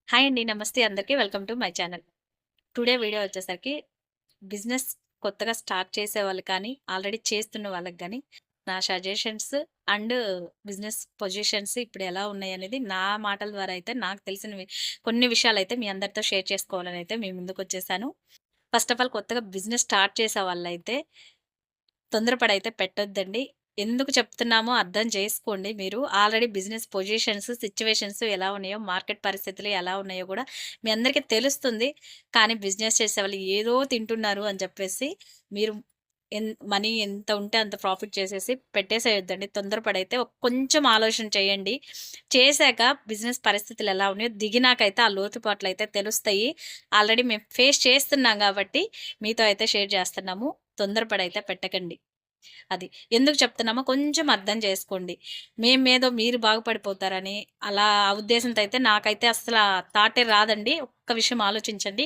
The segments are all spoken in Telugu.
హాయ్ అండి. నమస్తే అందరికీ. Welcome to my channel. Today video వచ్చేసరికి బిజినెస్ కొత్తగా స్టార్ట్ చేసేవాళ్ళు కానీ, ఆల్రెడీ చేస్తున్న వాళ్ళకి గానీ, నా సజెషన్స్ అండ్ బిజినెస్ పొజిషన్స్ ఇప్పుడు ఎలా ఉన్నాయనేది నా మాటల ద్వారా అయితే నాకు తెలిసినవి కొన్ని విషయాలైతే మీ అందరితో షేర్ చేసుకోవాలని అయితే మీ ముందుకొచ్చేసాను. ఫస్ట్ ఆఫ్ ఆల్ కొత్తగా బిజినెస్ స్టార్ట్ చేసే వాళ్ళైతే తొందరపడైతే పెట్టొద్దండి. ఎందుకు చెప్తున్నామో అర్థం చేసుకోండి మీరు. ఆల్రెడీ బిజినెస్ పొజిషన్స్, సిట్యుయేషన్స్ ఎలా ఉన్నాయో, మార్కెట్ పరిస్థితులు ఎలా ఉన్నాయో గూడా మీ అందరికీ తెలుస్తుంది. కానీ బిజినెస్ చేసేవాళ్ళు ఏదో తింటున్నారు అని చెప్పేసి మీరు మనీ ఎంత ఉంటే అంత ప్రాఫిట్ చేసేసి పెట్టేసేయొద్దండి. తొందరపడైతే కొంచెం ఆలోచన చేయండి. చేశాక బిజినెస్ పరిస్థితులు ఎలా ఉన్నాయో దిగినాకైతే ఆ లోతుపాట్లయితే తెలుస్తాయి. ఆల్రెడీ మేము ఫేస్ చేస్తున్నాం గాబట్టి మీతో అయితే షేర్ చేస్తున్నాము. తొందరపడైతే పెట్టకండి. అది. ఎందుకు చెప్తున్నామో కొంచెం అర్థం చేసుకోండి. మేమేదో మీరు బాగుపడిపోతారని అలా ఆ ఉద్దేశంతో అయితే నాకైతే అస్సల థాటే రాదండి. ఒక్క విషయం ఆలోచించండి.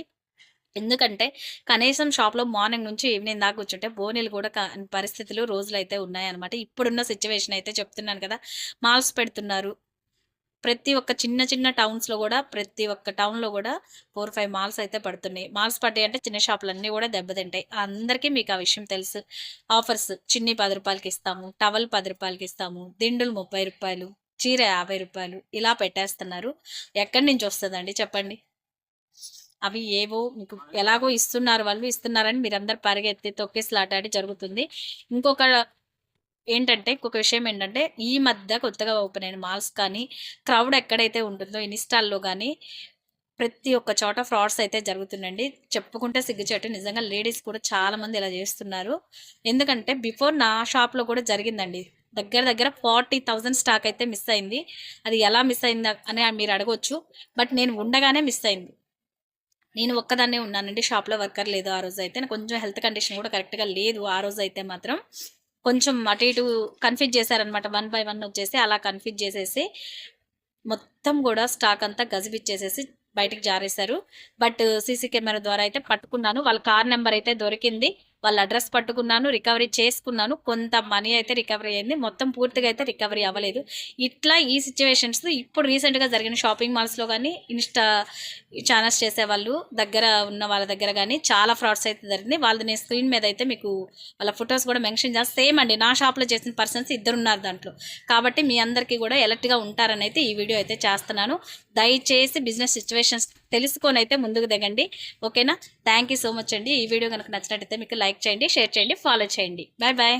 ఎందుకంటే కనీసం షాప్‌లో మార్నింగ్ నుంచి ఈవినింగ్ దాకా కూర్చుంటే బోనీలు కూడా కాని పరిస్థితులు రోజులైతే ఉన్నాయన్నమాట. ఇప్పుడున్న సిట్యుయేషన్ అయితే చెప్తున్నాను కదా! మాల్స్ పెడుతున్నారు. ప్రతి ఒక్క చిన్న చిన్న టౌన్స్‌లో గూడా ప్రతి ఒక్క టౌన్‌లో గూడా 4, 5 మాల్స్ అయితే పడుతున్నాయి. మాల్స్ పడ్డాయంటే చిన్న షాపులన్నీ గూడా దెబ్బతింటాయి. అందరికీ మీకు ఆ విషయం తెలుసు. ఆఫర్స్ చున్నీ రూ. 10కి ఇస్తాము. టవల్ రూ. 10కి ఇస్తాము. దిండులు రూ. 30, చీర రూ. 50 ఇలా పెట్టేస్తున్నారు. ఎక్కడి నుంచి వస్తదండి చెప్పండి? అవి ఏవో మీకు ఎలాగో ఇస్తున్నారు వాళ్ళు, ఇస్తున్నారని మీరందరూ పరిగెత్తి తొక్కిసలాటాడి జరుగుతుంది. ఇంకొక ఇంకొక విషయం ఏంటంటే, ఈ మధ్య కొత్తగా ఓపెన్ అయిన మాల్స్ కానీ, క్రౌడ్ ఎక్కడైతే ఉంటుందో ఇన్‌స్టాల్‌లో గానీ, ప్రతి ఒక్క చోట ఫ్రాడ్స్ అయితే జరుగుతున్నాయండి. చెప్పుకుంటే సిగ్గుచేటు నిజంగా లేడీస్ కూడా చాలామంది ఇలా చేస్తున్నారు. ఎందుకంటే, బిఫోర్ నా షాప్‌లో కూడా జరిగిందండి. దగ్గర దగ్గర 40,000 స్టాక్ అయితే మిస్ అయింది. అది ఎలా మిస్ అయిందా అని మీరు అడగొచ్చు. బట్ నేను ఉండగానే మిస్ అయింది. నేను ఒక్కదాన్నే ఉన్నానండి. షాప్‌లో వర్కర్ లేదు ఆ రోజైతే. నాకు కొంచెం హెల్త్ కండిషన్ కూడా కరెక్ట్‌గా లేదు ఆ రోజైతే మాత్రం. కొంచెం అటు ఇటు కన్‌ఫ్యూజ్ చేశారనమాట. వన్ బై వన్ వచ్చేసి అలా కన్‌ఫ్యూజ్ చేసేసి మొత్తం గూడా స్టాక్ అంతా గజిబిచ్చేసేసి బయటికి జారేశారు. బట్ సీసీ కెమెరా ద్వారా అయితే పట్టుకున్నాను. వాళ్ళ కార్ నంబర్ అయితే దొరికింది. వాళ్ళ అడ్రెస్ పట్టుకున్నాను. రికవరీ చేసుకున్నాను. కొంత మనీ అయితే రికవరీ అయింది. మొత్తం పూర్తిగా అయితే రికవరీ అవ్వలేదు. ఇట్లా ఈ సిట్యుయేషన్స్ ఇప్పుడు రీసెంట్‌గా జరిగిన షాపింగ్ మాల్స్‌లో గానీ, ఇన్‌స్టా ఛానల్స్ చేసేవాళ్ళు దగ్గర ఉన్న వాళ్ళ దగ్గర గానీ చాలా ఫ్రాడ్స్ అయితే జరిగినాయి. వాళ్ళది నేను స్క్రీన్ మీద అయితే మీకు వాళ్ళ ఫోటోస్ కూడా మెన్షన్ చేస్తా. సేమ్ అండి. నా షాప్‌లో చేసిన పర్సన్స్ ఇద్దరున్నారు దాంట్లో. కాబట్టి మీ అందరికీ కూడా అలర్ట్‌గా ఉంటారని అయితే ఈ వీడియో అయితే చేస్తున్నాను. దయచేసి బిజినెస్ సిట్యుయేషన్స్ తెలుసుకొనైతే ముందుకు దిగండి. ఓకేనా? థ్యాంక్ యూ సో మచ్ అండి. ఈ వీడియో గనుక నచ్చినట్టయితే మీకు లైక్ చేయండి, షేర్ చేయండి, ఫాలో చేయండి. Bye bye.